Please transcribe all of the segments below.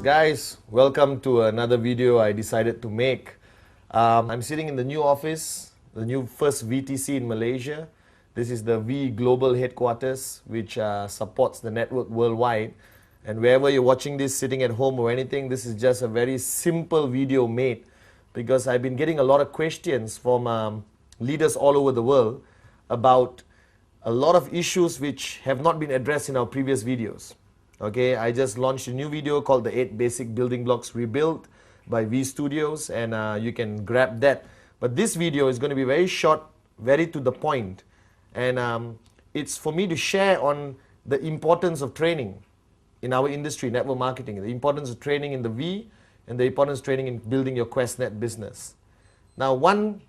Guys, welcome to another video I decided to make. I'm sitting in the new office, the new first VTC in Malaysia. This is the V Global headquarters, which supports the network worldwide. And wherever you're watching this, sitting at home or anything, this is just a very simple video made because I've been getting a lot of questions from leaders all over the world about a lot of issues which have not been addressed in our previous videos. Okay, I just launched a new video called the 8 Basic Building Blocks Rebuilt by V Studios, and you can grab that. But this video is going to be very short, very to the point, and it's for me to share on the importance of training in our industry, network marketing, the importance of training in the V, and the importance of training in building your QNET business. Now, one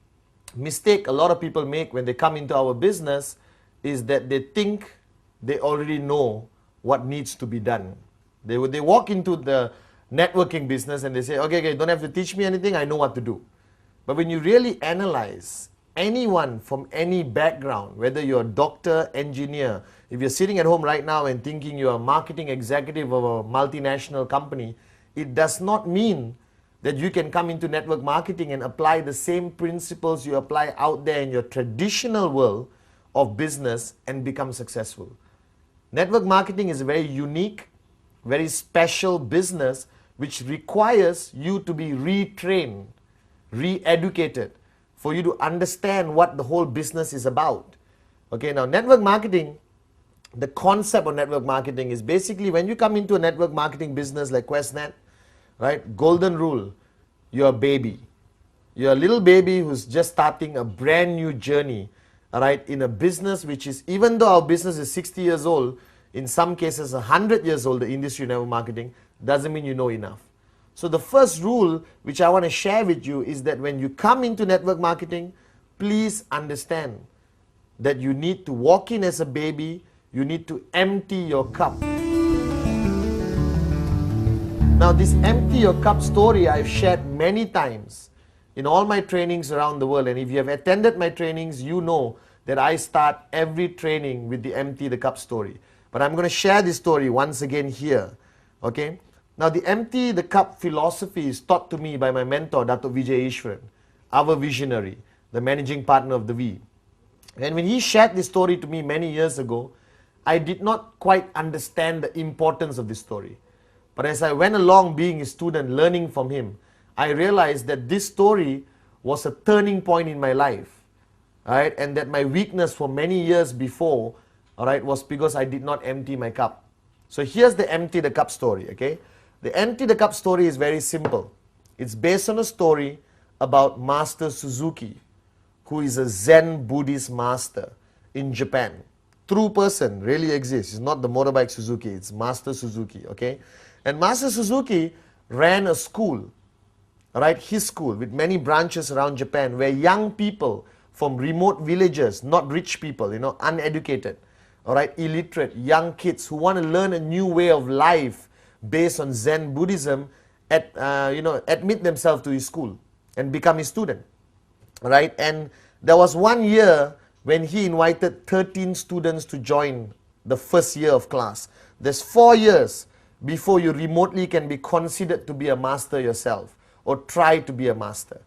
mistake a lot of people make when they come into our business is that they think they already know what needs to be done. They walk into the networking business and they say, okay, don't have to teach me anything, I know what to do. But when you really analyze anyone from any background, whether you're a doctor, engineer, if you're sitting at home right now and thinking you're a marketing executive of a multinational company, it does not mean that you can come into network marketing and apply the same principles you apply out there in your traditional world of business and become successful. Network marketing is a very unique, very special business which requires you to be retrained, re-educated, for you to understand what the whole business is about. Okay, now network marketing, the concept of network marketing is basically when you come into a network marketing business like QNET, right, golden rule, you're a baby. You're a little baby who's just starting a brand new journey, all right, in a business which is, even though our business is 60 years old, in some cases 100 years old, the industry of network marketing, doesn't mean you know enough. So the first rule which I want to share with you is that when you come into network marketing, please understand that you need to walk in as a baby, you need to empty your cup. Now this empty your cup story I've shared many times in all my trainings around the world, and if you have attended my trainings, you know that I start every training with the empty the cup story. But I'm going to share this story once again here. Okay? Now the empty the cup philosophy is taught to me by my mentor, Dato' Vijay Ishwaran, our visionary, the managing partner of the V. And when he shared this story to me many years ago, I did not quite understand the importance of this story. But as I went along being a student, learning from him, I realized that this story was a turning point in my life, right? And that my weakness for many years before, all right, was because I did not empty my cup. So here's the empty the cup story, okay? The empty the cup story is very simple. It's based on a story about Master Suzuki, who is a Zen Buddhist master in Japan. True person, really exists. It's not the motorbike Suzuki, it's Master Suzuki, okay? And Master Suzuki ran a school, right, his school with many branches around Japan where young people from remote villages, not rich people, uneducated, all right, illiterate, young kids who want to learn a new way of life based on Zen Buddhism, admit themselves to his school and become his student, right? And there was one year when he invited 13 students to join the first year of class. There's 4 years before you remotely can be considered to be a master yourself or try to be a master.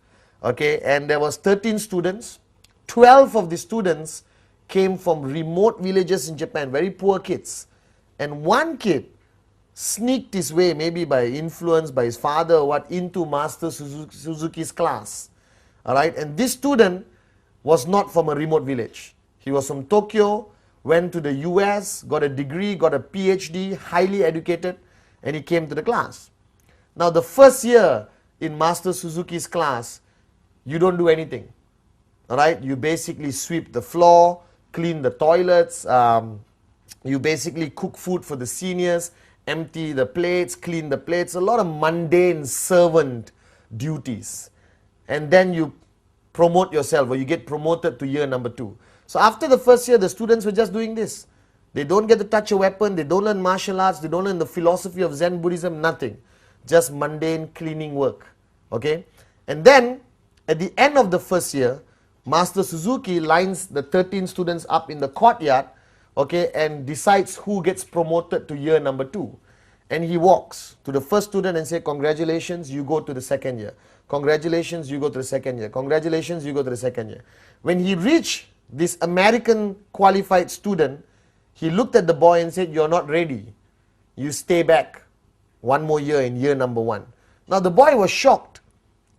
Okay, and there was 13 students. 12 of the students came from remote villages in Japan, very poor kids. And one kid sneaked his way, maybe by influence by his father or what, into Master Suzuki's class. Alright, and this student was not from a remote village. He was from Tokyo, went to the US, got a degree, got a PhD, highly educated, and he came to the class. Now the first year in Master Suzuki's class, you don't do anything. Alright, you basically sweep the floor, clean the toilets, you basically cook food for the seniors, empty the plates, clean the plates, a lot of mundane servant duties. And then you promote yourself, or you get promoted to year number 2. So after the first year, the students were just doing this. They don't get to touch a weapon, they don't learn martial arts, they don't learn the philosophy of Zen Buddhism, nothing. Just mundane cleaning work. Okay? And then, at the end of the first year, Master Suzuki lines the 13 students up in the courtyard, okay, and decides who gets promoted to year number 2. And he walks to the first student and say, congratulations, you go to the second year. Congratulations, you go to the second year. Congratulations, you go to the second year. When he reached this American qualified student, he looked at the boy and said, you're not ready. You stay back one more year in year number 1. Now the boy was shocked.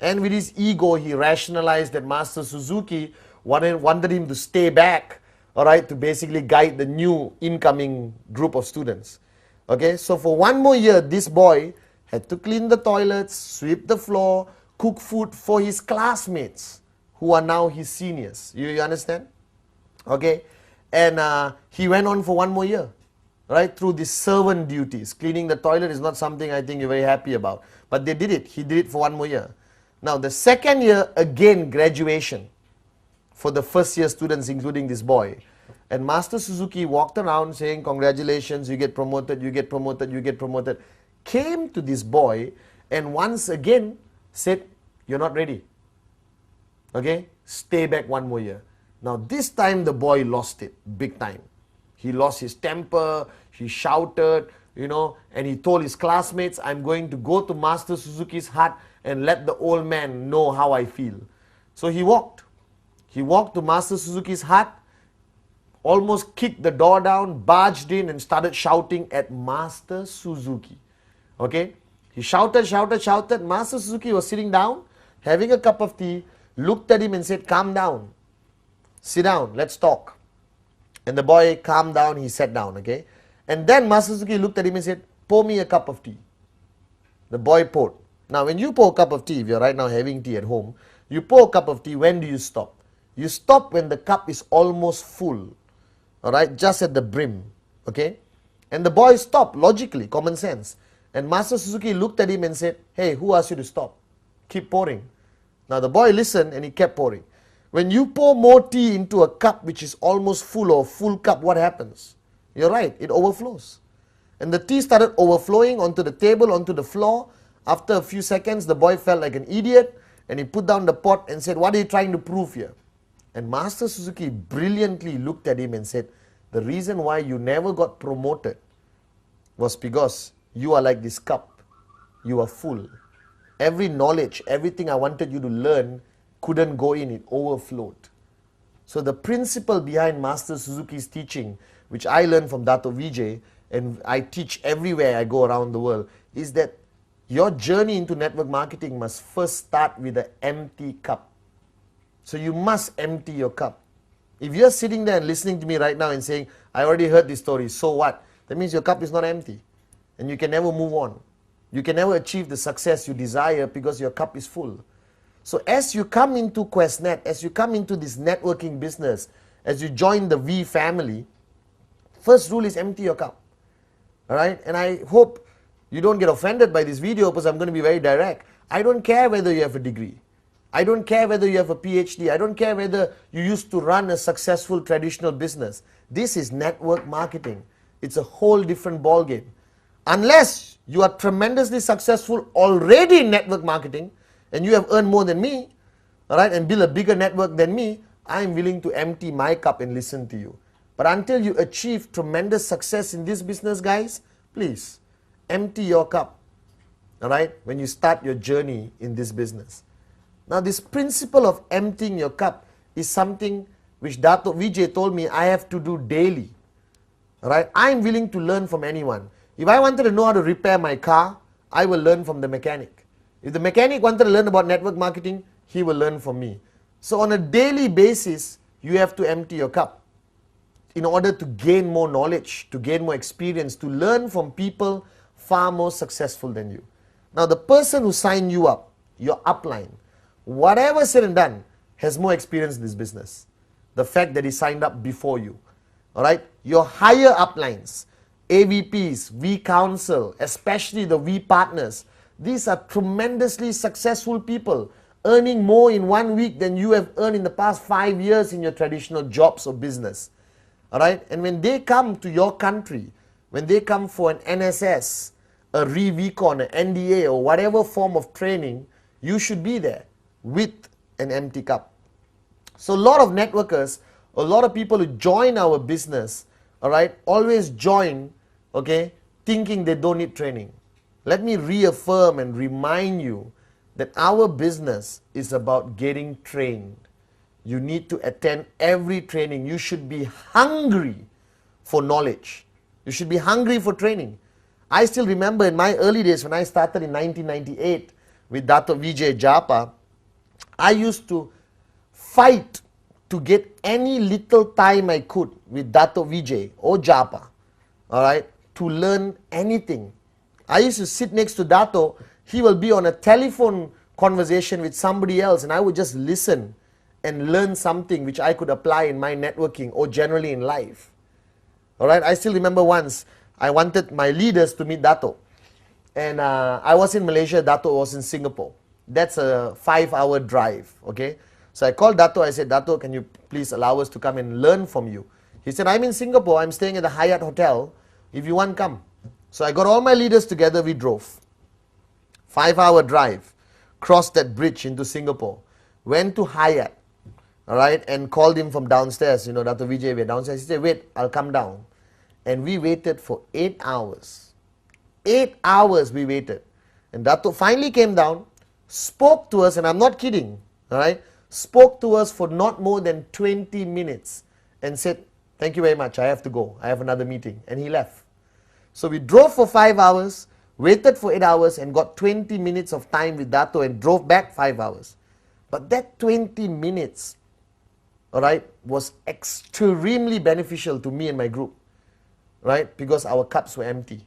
And with his ego, he rationalized that Master Suzuki wanted him to stay back, all right, to basically guide the new incoming group of students. Okay, so for one more year, this boy had to clean the toilets, sweep the floor, cook food for his classmates who are now his seniors. You understand? Okay, and he went on for one more year, right, through these servant duties. Cleaning the toilet is not something I think you're very happy about, but they did it. He did it for one more year. Now the second year, again graduation for the first year students, including this boy. And Master Suzuki walked around saying, congratulations, you get promoted, you get promoted, you get promoted. Came to this boy and once again said, you're not ready. Okay, stay back one more year. Now this time the boy lost it big time. He lost his temper, he shouted, you know, and he told his classmates, I'm going to go to Master Suzuki's hut and let the old man know how I feel. So he walked. He walked to Master Suzuki's hut, almost kicked the door down, barged in and started shouting at Master Suzuki. Okay? He shouted, shouted, shouted. Master Suzuki was sitting down, having a cup of tea, looked at him and said, calm down. Sit down, let's talk. And the boy calmed down, he sat down, okay? And then Master Suzuki looked at him and said, pour me a cup of tea. The boy poured. Now when you pour a cup of tea, if you're right now having tea at home, you pour a cup of tea, when do you stop? You stop when the cup is almost full, all right, just at the brim, okay? And the boy stopped, logically, common sense. And Master Suzuki looked at him and said, hey, who asked you to stop? Keep pouring. Now the boy listened and he kept pouring. When you pour more tea into a cup which is almost full or full cup, what happens? You're right, it overflows. And the tea started overflowing onto the table, onto the floor. After a few seconds, the boy felt like an idiot and he put down the pot and said, what are you trying to prove here? And Master Suzuki brilliantly looked at him and said, the reason why you never got promoted was because you are like this cup. You are full. Every knowledge, everything I wanted you to learn couldn't go in, it overflowed. So the principle behind Master Suzuki's teaching, which I learned from Dato Vijay, and I teach everywhere I go around the world, is that your journey into network marketing must first start with an empty cup. So you must empty your cup. If you're sitting there and listening to me right now and saying, I already heard this story, so what? That means your cup is not empty. And you can never move on. You can never achieve the success you desire because your cup is full. So as you come into QNET, as you come into this networking business, as you join the V family, first rule is empty your cup. Alright? And I hope you don't get offended by this video because I'm going to be very direct. I don't care whether you have a degree. I don't care whether you have a PhD. I don't care whether you used to run a successful traditional business. This is network marketing. It's a whole different ballgame. Unless you are tremendously successful already in network marketing and you have earned more than me, all right, and build a bigger network than me, I'm willing to empty my cup and listen to you. But until you achieve tremendous success in this business, guys, please empty your cup, all right, when you start your journey in this business. Now, this principle of emptying your cup is something which Dato Vijay told me I have to do daily. All right? I'm willing to learn from anyone. If I wanted to know how to repair my car, I will learn from the mechanic. If the mechanic wanted to learn about network marketing, he will learn from me. So on a daily basis, you have to empty your cup in order to gain more knowledge, to gain more experience, to learn from people far more successful than you. Now, the person who signed you up, your upline, whatever said and done, has more experience in this business. The fact that he signed up before you. Alright? Your higher uplines, AVPs, V Council, especially the V partners, these are tremendously successful people, earning more in 1 week than you have earned in the past 5 years in your traditional jobs or business. Alright? And when they come to your country, when they come for an NSS, a ReVcon, an NDA, or whatever form of training, you should be there with an empty cup. So a lot of networkers, a lot of people who join our business, all right, always join, okay, thinking they don't need training. Let me reaffirm and remind you that our business is about getting trained. You need to attend every training. You should be hungry for knowledge. You should be hungry for training. I still remember in my early days when I started in 1998 with Dato Vijay Japa, I used to fight to get any little time I could with Dato Vijay or Japa, all right, to learn anything. I used to sit next to Dato. He will be on a telephone conversation with somebody else, and I would just listen and learn something which I could apply in my networking or generally in life. All right, I still remember once I wanted my leaders to meet Dato, and I was in Malaysia, Dato was in Singapore. That's a 5-hour drive, okay? So I called Dato, I said, Dato, can you please allow us to come and learn from you? He said, I'm in Singapore, I'm staying at the Hyatt Hotel, if you want, come. So I got all my leaders together, we drove. 5-hour drive, crossed that bridge into Singapore, went to Hyatt, all right, and called him from downstairs. You know, Dato Vijay, we're downstairs. He said, wait, I'll come down. And we waited for 8 hours. 8 hours we waited. And Dato finally came down, spoke to us, and I'm not kidding, all right, spoke to us for not more than 20 minutes and said, thank you very much, I have to go, I have another meeting, and he left. So we drove for 5 hours, waited for 8 hours, and got 20 minutes of time with Dato and drove back 5 hours. But that 20 minutes, all right, was extremely beneficial to me and my group, right, because our cups were empty.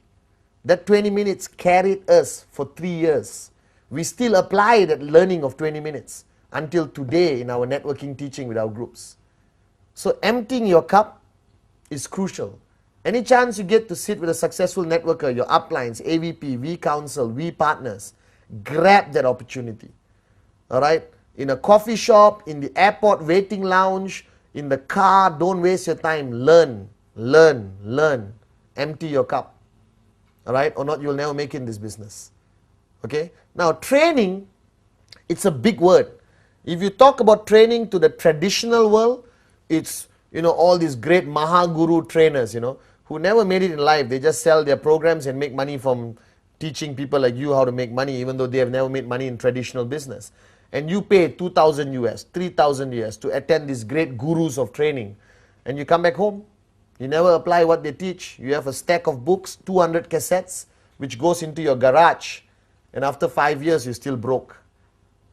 That 20 minutes carried us for 3 years. We still apply that learning of 20 minutes until today in our networking teaching with our groups. So emptying your cup is crucial. Any chance you get to sit with a successful networker, your uplines, AVP, V Council, V Partners, grab that opportunity. All right? In a coffee shop, in the airport waiting lounge, in the car, don't waste your time. Learn, learn, learn. Empty your cup. All right? Or not, you'll never make it in this business. Okay? Now, training, it's a big word. If you talk about training to the traditional world, it's, you know, all these great Mahaguru trainers, you know, who never made it in life. They just sell their programs and make money from teaching people like you how to make money, even though they have never made money in traditional business. And you pay 2,000 US, 3,000 US to attend these great gurus of training. And you come back home, you never apply what they teach. You have a stack of books, 200 cassettes, which goes into your garage. And after 5 years, you're still broke.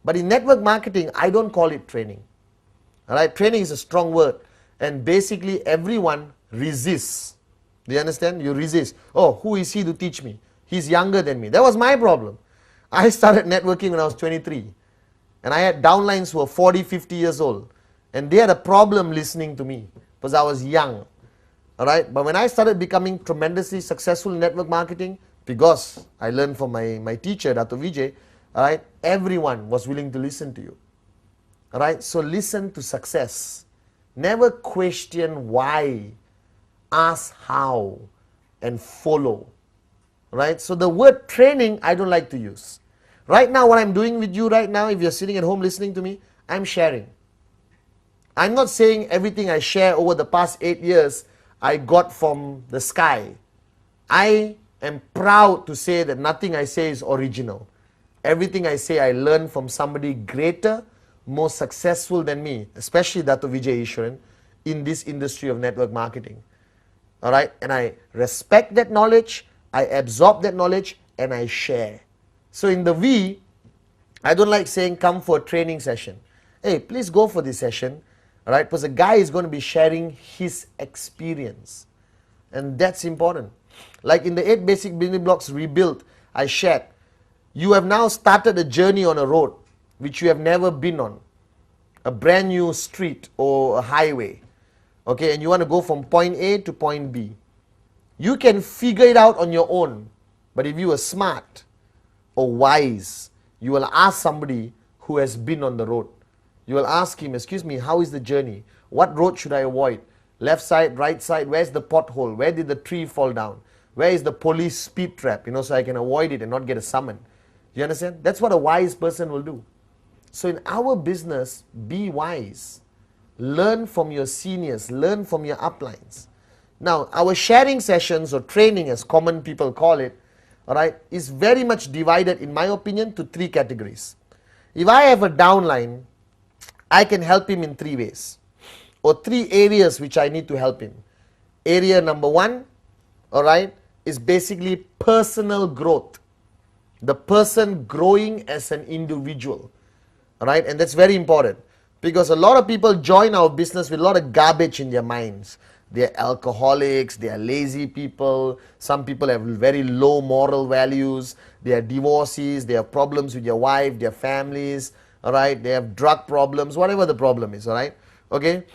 But in network marketing, I don't call it training. All right, training is a strong word. And basically, everyone resists. Do you understand? You resist. Oh, who is he to teach me? He's younger than me. That was my problem. I started networking when I was 23. And I had downlines who were 40, 50 years old. And they had a problem listening to me because I was young. All right, but when I started becoming tremendously successful in network marketing, because I learned from my teacher, Dato Vijay, all right, everyone was willing to listen to you. All right, so listen to success. Never question why. Ask how and follow. Right? So the word training, I don't like to use. Right now, what I'm doing with you right now, if you're sitting at home listening to me, I'm sharing. I'm not saying everything I share over the past 8 years I got from the sky. I am proud to say that nothing I say is original. Everything I say I learned from somebody greater, more successful than me, especially Dato Vijay Ishwaran, in this industry of network marketing. All right, and I respect that knowledge, I absorb that knowledge, and I share. So in the V, I don't like saying come for a training session. Hey, please go for this session, all right, because the guy is going to be sharing his experience. And that's important. Like in the 8 basic building blocks rebuilt, I shared, you have now started a journey on a road which you have never been on. A brand new street or a highway. Okay, and you want to go from point A to point B. You can figure it out on your own. But if you are smart or wise, you will ask somebody who has been on the road. You will ask him, excuse me, how is the journey? What road should I avoid? Left side, right side, where's the pothole? Where did the tree fall down? Where is the police speed trap? You know, so I can avoid it and not get a summon. You understand? That's what a wise person will do. So in our business, be wise. Learn from your seniors, learn from your uplines. Now, our sharing sessions or training, as common people call it, all right, is very much divided, in my opinion, to 3 categories. If I have a downline, I can help him in 3 ways, or 3 areas which I need to help him. Area number 1, all right, is basically personal growth. The person growing as an individual, all right, and that's very important, because a lot of people join our business with a lot of garbage in their minds. They're alcoholics, they are lazy people, some people have very low moral values, they are divorcees, they have problems with their wife, their families, all right, they have drug problems, whatever the problem is, all right, okay.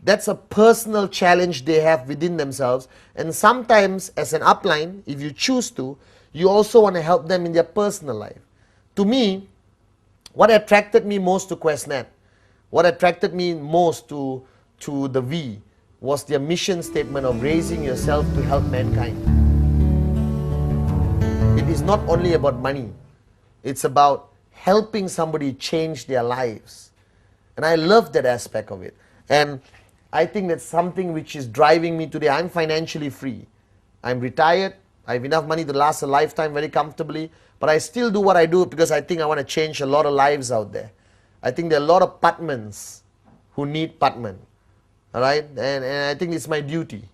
That's a personal challenge they have within themselves, and sometimes as an upline, if you choose to, you also want to help them in their personal life. To me, what attracted me most to QuestNet, what attracted me most to the V, was their mission statement of raising yourself to help mankind. It is not only about money, it's about helping somebody change their lives. And I love that aspect of it. And I think that's something which is driving me today. I'm financially free. I'm retired. I have enough money to last a lifetime very comfortably. But I still do what I do because I think I want to change a lot of lives out there. I think there are a lot of Pathmans who need Pathman. All right, and I think it's my duty.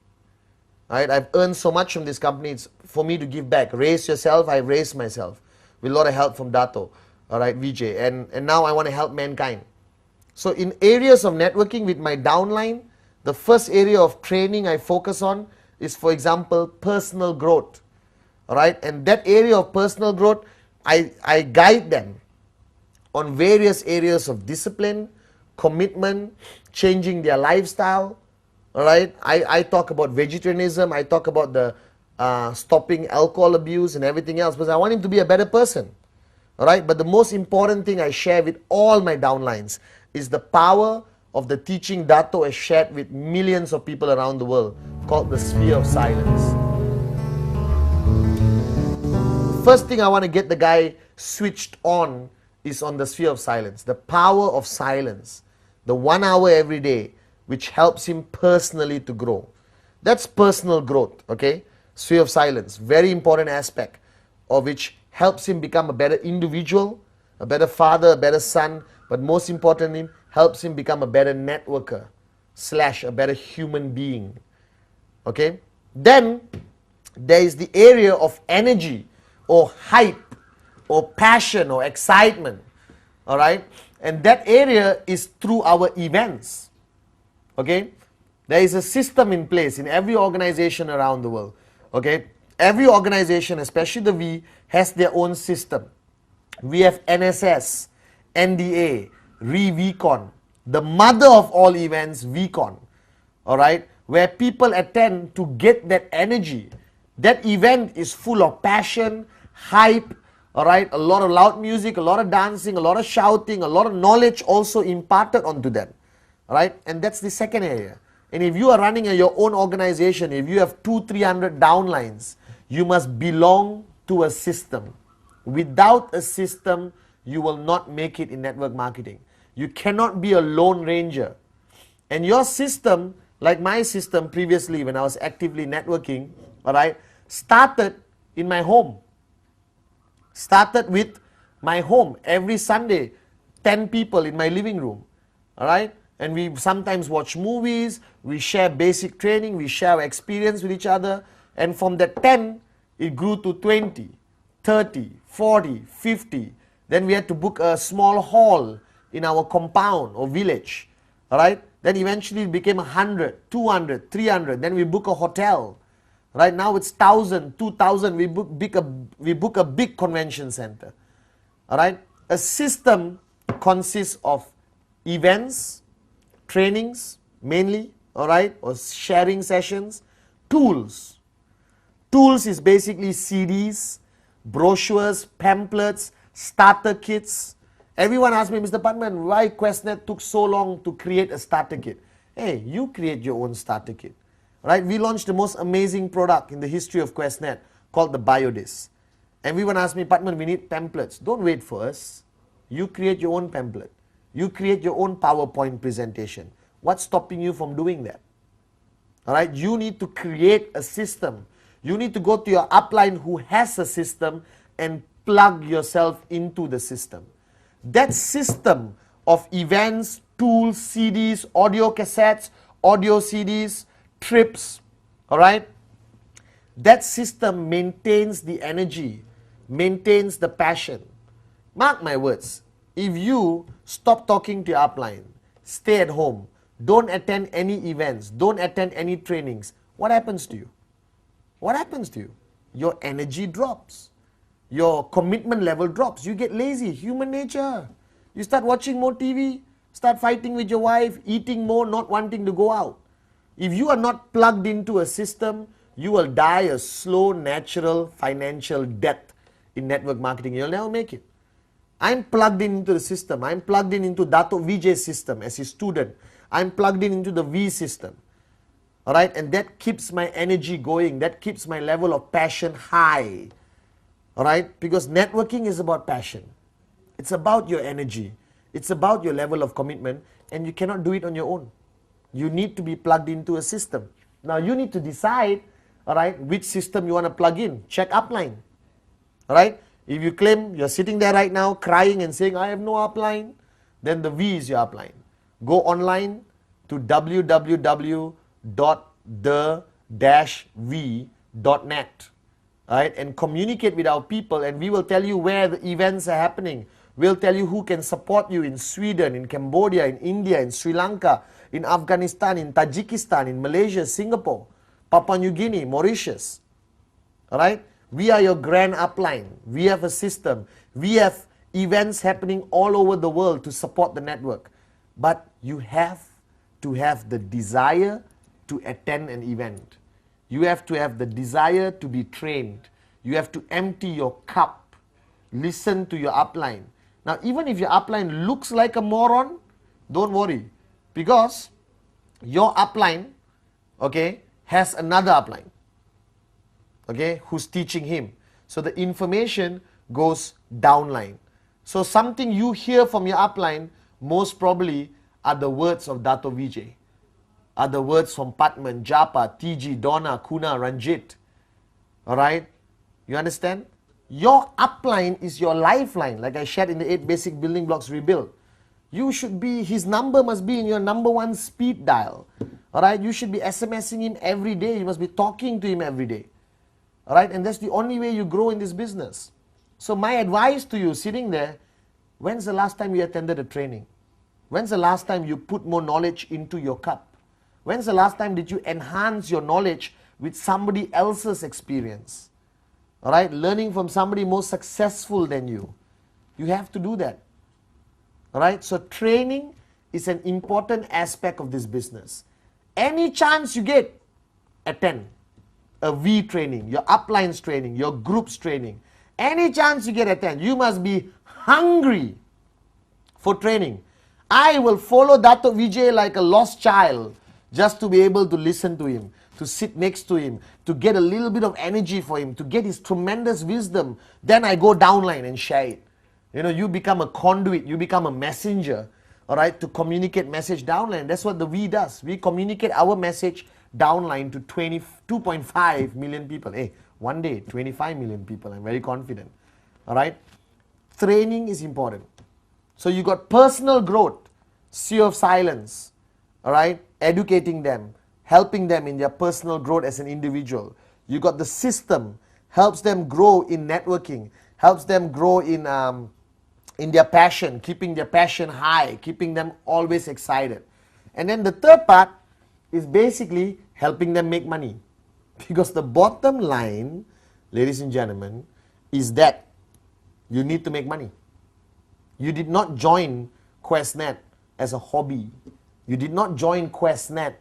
All right, I've earned so much from this company. It's for me to give back. Raise yourself. I've raised myself with a lot of help from Dato. All right, Vijay, and now I want to help mankind. So in areas of networking with my downline, the first area of training I focus on is, for example, personal growth. All right, and that area of personal growth, I guide them on various areas of discipline, commitment, changing their lifestyle. All right, I talk about vegetarianism, I talk about the stopping alcohol abuse and everything else, because I want him to be a better person. All right, but the most important thing I share with all my downlines is the power of the teaching Dato has shared with millions of people around the world, called the sphere of silence. First thing I want to get the guy switched on is on the sphere of silence, the power of silence, the 1 hour every day, which helps him personally to grow. That's personal growth, okay? Sphere of silence, very important aspect of which helps him become a better individual, a better father, a better son, but most importantly, helps him become a better networker / a better human being, okay? Then there is the area of energy or hype or passion or excitement, all right? And that area is through our events, okay? There is a system in place in every organization around the world, okay? Every organization, especially the V, has their own system. We have NSS, NDA, VCon, the mother of all events, VCon, all right? Where people attend to get that energy. That event is full of passion, hype, all right, a lot of loud music, a lot of dancing, a lot of shouting, a lot of knowledge also imparted onto them, all right? And that's the second area. And if you are running your own organization, if you have 200-300 downlines, you must belong to a system. Without a system, you will not make it in network marketing. You cannot be a lone ranger. And your system, like my system previously when I was actively networking, all right, started in my home. Started with my home. Every Sunday, 10 people in my living room, all right? And we sometimes watch movies, we share basic training, we share our experience with each other. And from that 10, it grew to 20, 30, 40, 50. Then we had to book a small hall in our compound or village, all right? Then eventually it became 100, 200, 300. Then we book a hotel. Right now it's 1,000, 2,000. We book a big convention center. All right. A system consists of events, trainings mainly, all right, or sharing sessions, tools. Tools is basically CDs, brochures, pamphlets, starter kits. Everyone asks me, Mr. Pathman, why QuestNet took so long to create a starter kit? Hey, you create your own starter kit. Right? We launched the most amazing product in the history of QuestNet called the BioDisc. Everyone asks me, Pathman, we need pamphlets. Don't wait for us. You create your own pamphlet. You create your own PowerPoint presentation. What's stopping you from doing that? All right, you need to create a system. You need to go to your upline who has a system and plug yourself into the system. That system of events, tools, CDs, audio cassettes, audio CDs, trips, all right, that system maintains the energy, maintains the passion. Mark my words, if you stop talking to your upline, stay at home, don't attend any events, don't attend any trainings, what happens to you? What happens to you? Your energy drops. Your commitment level drops. You get lazy, human nature. You start watching more TV, start fighting with your wife, eating more, not wanting to go out. If you are not plugged into a system, you will die a slow, natural, financial death in network marketing. You'll never make it. I'm plugged into the system. I'm plugged into Dato Vijay's system as his student. I'm plugged into the V system. All right, and that keeps my energy going. That keeps my level of passion high. All right, because networking is about passion. It's about your energy. It's about your level of commitment, and you cannot do it on your own. You need to be plugged into a system. Now you need to decide, all right, which system you want to plug in. Check upline. All right, if you claim you're sitting there right now crying and saying, I have no upline, then the V is your upline. Go online to www.the-v.net, right, and communicate with our people, and we will tell you where the events are happening. We'll tell you who can support you in Sweden, in Cambodia, in India, in Sri Lanka, in Afghanistan, in Tajikistan, in Malaysia, Singapore, Papua New Guinea, Mauritius. All right, we are your grand upline. We have a system. We have events happening all over the world to support the network. But you have to have the desire to attend an event. You have to have the desire to be trained. You have to empty your cup. Listen to your upline. Now, even if your upline looks like a moron, don't worry, because your upline, okay, has another upline, okay, who's teaching him. So the information goes downline. So something you hear from your upline most probably are the words of Dato Vijay, are the words from Pathman, Japa, TG, Donna, Kuna, Ranjit. All right? You understand? Your upline is your lifeline, like I shared in the 8 basic building blocks rebuild. You should be, his number must be in your number 1 speed dial. All right? You should be SMSing him every day. You must be talking to him every day. All right? And that's the only way you grow in this business. So my advice to you sitting there, when's the last time you attended a training? When's the last time you put more knowledge into your cup? When's the last time did you enhance your knowledge with somebody else's experience? All right, learning from somebody more successful than you. You have to do that. All right, so training is an important aspect of this business. Any chance you get, attend a V training, your uplines training, your groups training. Any chance you get, attend. You must be hungry for training. I will follow Dato Vijay like a lost child just to be able to listen to him, to sit next to him, to get a little bit of energy for him, to get his tremendous wisdom. Then I go downline and share it. You know, you become a conduit, you become a messenger, all right, to communicate message downline. That's what the V does. We communicate our message downline to 2.5 million people. Hey, one day, 25 million people. I'm very confident. All right. Training is important. So you got personal growth, sea of silence, all right, educating them, helping them in their personal growth as an individual. You got the system, helps them grow in networking, helps them grow in their passion, keeping their passion high, keeping them always excited. And then the third part is basically helping them make money. Because the bottom line, ladies and gentlemen, is that you need to make money. You did not join QNET as a hobby. You did not join QNET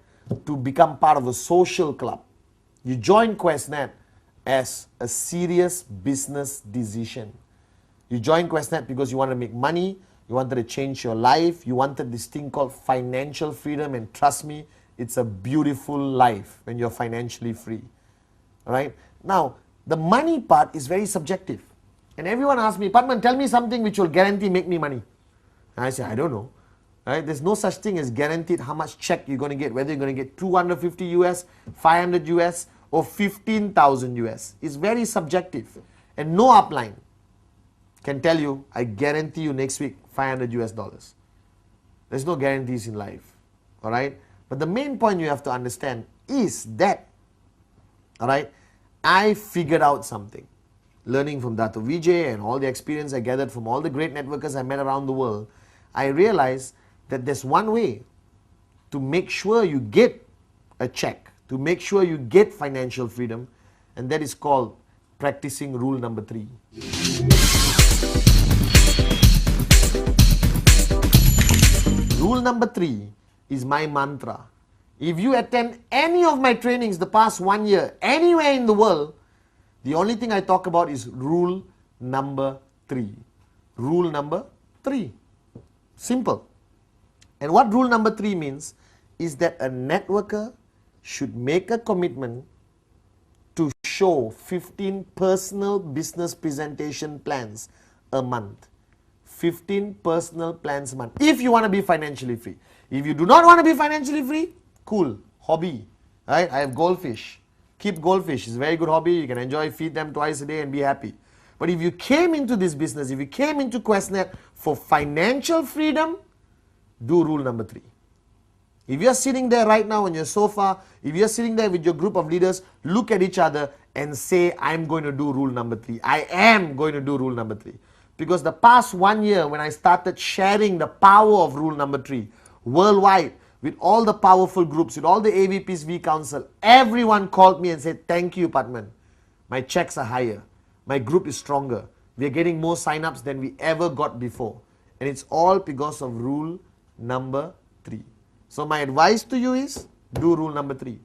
to become part of a social club. You joined QNET as a serious business decision. You joined QNET because you wanted to make money, you wanted to change your life, you wanted this thing called financial freedom, and trust me, it's a beautiful life when you're financially free. All right? Now, the money part is very subjective. And everyone asks me, Pathman, tell me something which will guarantee make me money. And I say, I don't know. Right? There's no such thing as guaranteed how much check you're going to get, whether you're going to get 250 US, 500 US, or 15,000 US. It's very subjective. And no upline can tell you, I guarantee you next week 500 US dollars. There's no guarantees in life. All right? But the main point you have to understand is that, all right, I figured out something. Learning from Dato Vijay and all the experience I gathered from all the great networkers I met around the world, I realized that there's one way to make sure you get a check, to make sure you get financial freedom, and that is called practicing rule number 3. Rule number 3 is my mantra. If you attend any of my trainings the past 1 year, anywhere in the world, the only thing I talk about is rule number 3. Rule number 3. Simple. And what rule number 3 means is that a networker should make a commitment to show 15 personal business presentation plans a month. 15 personal plans a month. If you want to be financially free. If you do not want to be financially free, cool, hobby. Right? I have goldfish. Keep goldfish. It's a very good hobby. You can enjoy, feed them twice a day and be happy. But if you came into this business, if you came into QNET for financial freedom, do rule number 3. If you're sitting there right now on your sofa, if you're sitting there with your group of leaders, look at each other and say, I'm going to do rule number 3. I am going to do rule number 3. Because the past 1 year when I started sharing the power of rule number 3 worldwide, with all the powerful groups, with all the AVPs we counsel, everyone called me and said, thank you, Pathman. My checks are higher. My group is stronger. We are getting more sign-ups than we ever got before. And it's all because of rule number 3. So my advice to you is, do rule number 3.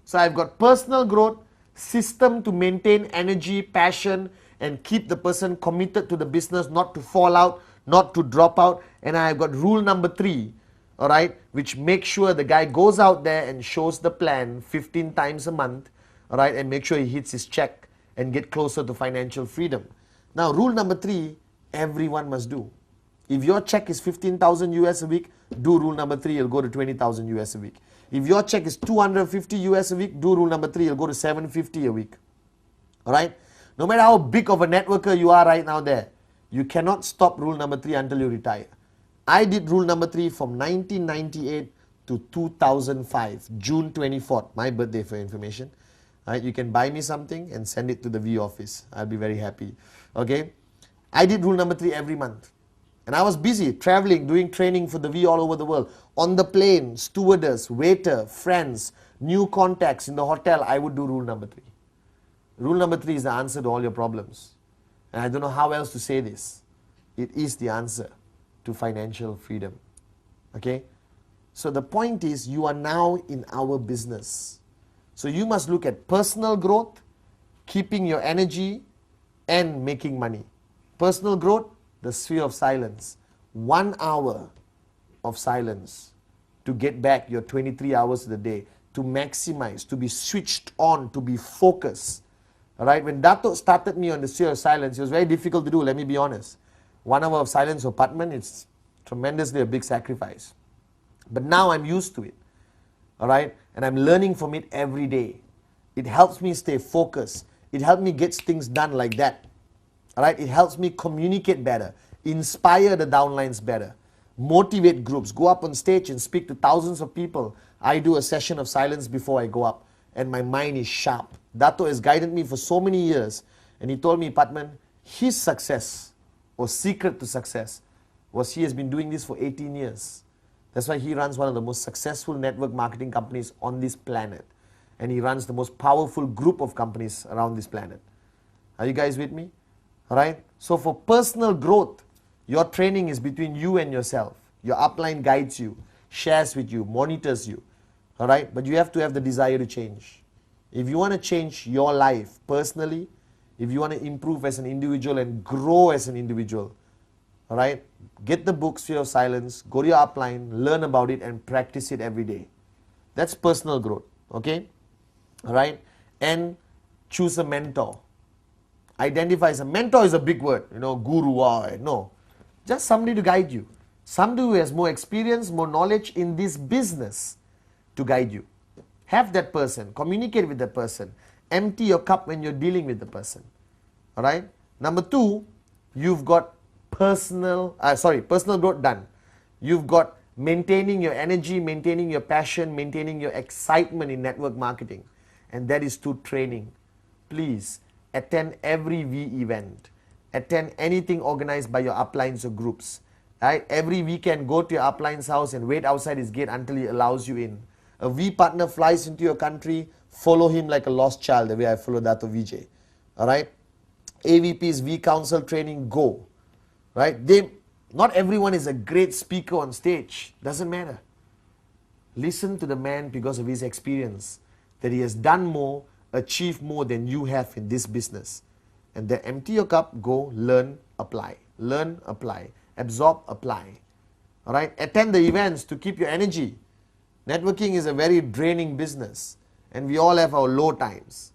So I've got personal growth, system to maintain energy, passion, and keep the person committed to the business, not to fall out, not to drop out. And I've got rule number 3. All right, which makes sure the guy goes out there and shows the plan 15 times a month, all right, and make sure he hits his check and get closer to financial freedom. Now, rule number 3, everyone must do. If your check is 15,000 US a week, do rule number 3, you'll go to 20,000 US a week. If your check is 250 US a week, do rule number 3, you'll go to 750 a week. All right, no matter how big of a networker you are right now there, you cannot stop rule number 3 until you retire. I did rule number 3 from 1998 to 2005, June 24th, my birthday for information. Right, you can buy me something and send it to the V office. I'll be very happy. Okay, I did rule number 3 every month. And I was busy traveling, doing training for the V all over the world. On the plane, stewardess, waiter, friends, new contacts in the hotel, I would do rule number 3. Rule number 3 is the answer to all your problems. And I don't know how else to say this. It is the answer to financial freedom. Okay? So the point is, you are now in our business. So you must look at personal growth, keeping your energy, and making money. Personal growth, the sphere of silence. 1 hour of silence to get back your 23 hours of the day, to maximize, to be switched on, to be focused. Alright, when Dato started me on the sphere of silence, it was very difficult to do, let me be honest. 1 hour of silence for Pathman, it's tremendously a big sacrifice. But now I'm used to it. Alright, and I'm learning from it every day. It helps me stay focused. It helps me get things done like that. Alright, it helps me communicate better, inspire the downlines better, motivate groups, go up on stage and speak to thousands of people. I do a session of silence before I go up, and my mind is sharp. Dato has guided me for so many years, and he told me, Pathman, his success or secret to success was he has been doing this for 18 years. That's why he runs one of the most successful network marketing companies on this planet. And he runs the most powerful group of companies around this planet. Are you guys with me? Alright? So for personal growth, your training is between you and yourself. Your upline guides you, shares with you, monitors you. Alright? But you have to have the desire to change. If you want to change your life personally, if you want to improve as an individual and grow as an individual, alright, get the book Sphere of Silence, go to your upline, learn about it and practice it every day. That's personal growth, okay? Alright, and choose a mentor. Identify as a mentor is a big word, you know, guru, no. Just somebody to guide you. Somebody who has more experience, more knowledge in this business to guide you. Have that person, communicate with that person. Empty your cup when you're dealing with the person. Alright? Number 2, you've got personal growth done. You've got maintaining your energy, maintaining your passion, maintaining your excitement in network marketing. And that is through training. Please attend every V event. Attend anything organized by your uplines or groups. Right? Every weekend, go to your upline's house and wait outside his gate until he allows you in. A V partner flies into your country, follow him like a lost child, the way I follow that of VJ. Alright? AVP's V Council training, go. Right? Not everyone is a great speaker on stage. Doesn't matter. Listen to the man because of his experience, that he has done more, achieved more than you have in this business. And then empty your cup, go, learn, apply. Learn, apply. Absorb, apply. Alright? Attend the events to keep your energy. Networking is a very draining business, and we all have our low times.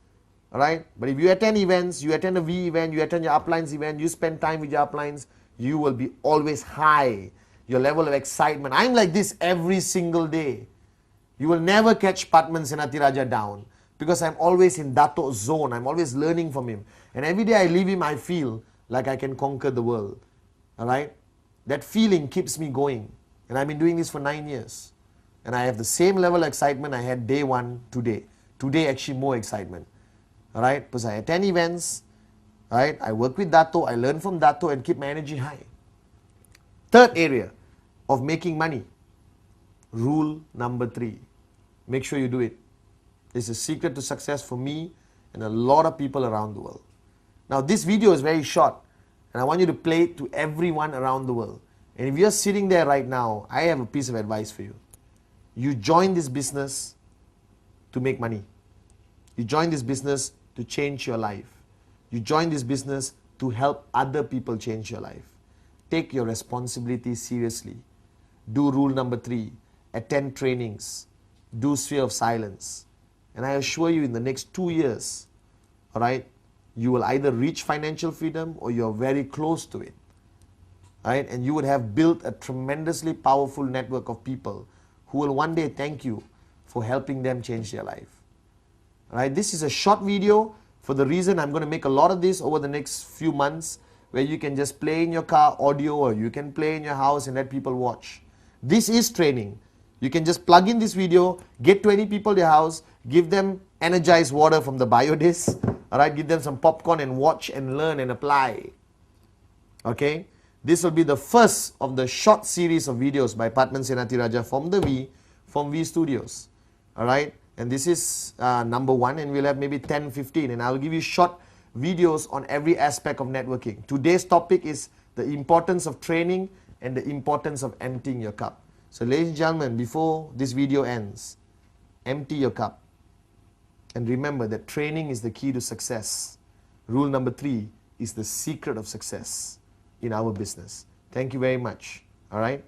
Alright? But if you attend events, you attend a V event, you attend your uplines event, you spend time with your uplines, you will be always high. Your level of excitement. I'm like this every single day. You will never catch Pathman Senathirajah down, because I'm always in Dato zone. I'm always learning from him. And every day I leave him, I feel like I can conquer the world. Alright? That feeling keeps me going. And I've been doing this for 9 years. And I have the same level of excitement I had day 1 today. Today actually more excitement. Alright? Because I attend events. Alright? I work with Dato. I learn from Dato and keep my energy high. Third area of making money. Rule number 3. Make sure you do it. It's a secret to success for me and a lot of people around the world. Now this video is very short, and I want you to play it to everyone around the world. And if you're sitting there right now, I have a piece of advice for you. You join this business to make money. You join this business to change your life. You join this business to help other people change your life. Take your responsibility seriously. Do rule number 3. Attend trainings. Do sphere of silence. And I assure you, in the next 2 years, alright, you will either reach financial freedom or you're very close to it. Right? And you would have built a tremendously powerful network of people who will one day thank you for helping them change their life. Right? This is a short video for the reason I'm going to make a lot of this over the next few months, where you can just play in your car audio, or you can play in your house and let people watch. This is training. You can just plug in this video, get 20 people to your house, give them energized water from the biodis, alright, give them some popcorn and watch and learn and apply. Okay? This will be the first of the short series of videos by Pathman Senathirajah from V Studios. Alright? And this is number 1, and we'll have maybe 10, 15, and I'll give you short videos on every aspect of networking. Today's topic is the importance of training and the importance of emptying your cup. So ladies and gentlemen, before this video ends, empty your cup. And remember that training is the key to success. Rule number 3 is the secret of success in our business. Thank you very much. Alright?